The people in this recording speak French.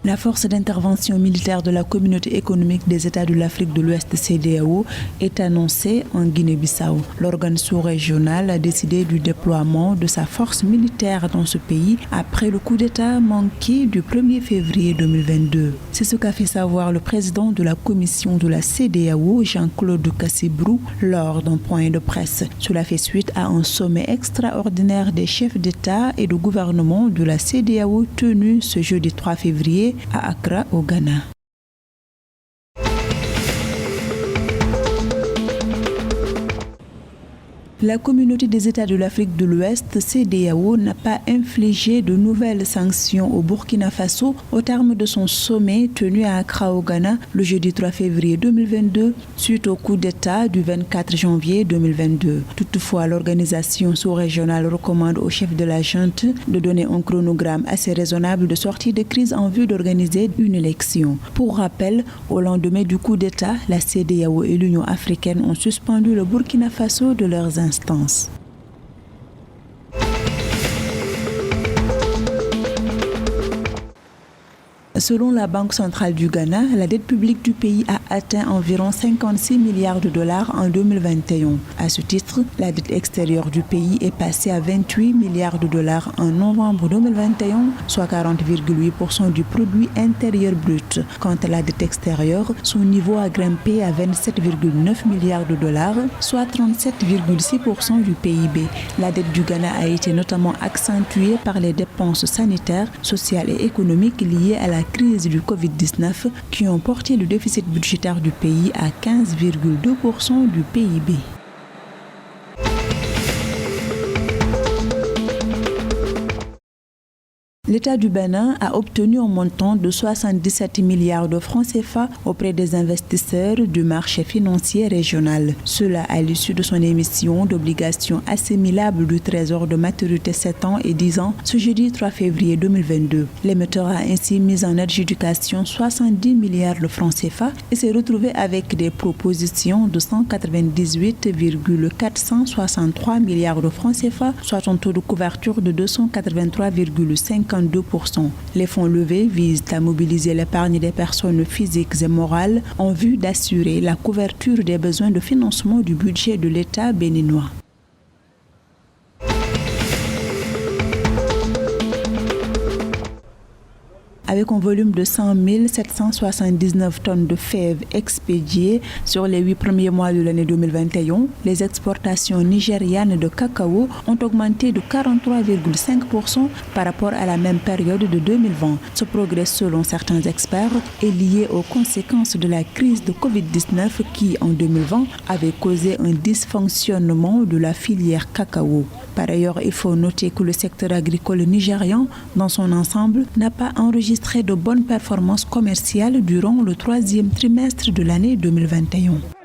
La force d'intervention militaire de la Communauté économique des États de l'Afrique de l'Ouest CEDEAO est annoncée en Guinée-Bissau. L'organe sous-régional a décidé du déploiement de sa force militaire dans ce pays après le coup d'État manqué du 1er février 2022. C'est ce qu'a fait savoir le président de la commission de la CEDEAO, Jean-Claude Cassibrou, lors d'un point de presse. Cela fait suite à un sommet extraordinaire des chefs d'État et de gouvernement de la CEDEAO tenu ce jeudi 3 février à Accra, au Ghana. La Communauté des États de l'Afrique de l'Ouest, CEDEAO, n'a pas infligé de nouvelles sanctions au Burkina Faso au terme de son sommet tenu à Accra, au Ghana, le jeudi 3 février 2022, suite au coup d'État du 24 janvier 2022. Toutefois, l'organisation sous-régionale recommande au chef de la junte de donner un chronogramme assez raisonnable de sortie de crise en vue d'organiser une élection. Pour rappel, au lendemain du coup d'État, la CEDEAO et l'Union africaine ont suspendu le Burkina Faso de leurs instances. Selon la Banque centrale du Ghana, la dette publique du pays a atteint environ 56 milliards de dollars en 2021. À ce titre, la dette extérieure du pays est passée à 28 milliards de dollars en novembre 2021, soit 40,8% du produit intérieur brut. Quant à la dette extérieure, son niveau a grimpé à 27,9 milliards de dollars, soit 37,6% du PIB. La dette du Ghana a été notamment accentuée par les dépenses sanitaires, sociales et économiques liées à la crise du Covid-19 qui ont porté le déficit budgétaire du pays à 15,2% du PIB. L'État du Bénin a obtenu un montant de 77 milliards de francs CFA auprès des investisseurs du marché financier régional. Cela à l'issue de son émission d'obligations assimilables du Trésor de maturité 7 ans et 10 ans ce jeudi 3 février 2022. L'émetteur a ainsi mis en adjudication 70 milliards de francs CFA et s'est retrouvé avec des propositions de 198,463 milliards de francs CFA, soit un taux de couverture de 283,52%. Les fonds levés visent à mobiliser l'épargne des personnes physiques et morales en vue d'assurer la couverture des besoins de financement du budget de l'État béninois. Avec un volume de 100 779 tonnes de fèves expédiées sur les 8 premiers mois de l'année 2021, les exportations nigérianes de cacao ont augmenté de 43,5% par rapport à la même période de 2020. Ce progrès, selon certains experts, est lié aux conséquences de la crise de Covid-19 qui, en 2020, avait causé un dysfonctionnement de la filière cacao. Par ailleurs, il faut noter que le secteur agricole nigérian, dans son ensemble, n'a pas enregistré de bonnes performances commerciales durant le 3e trimestre de l'année 2021.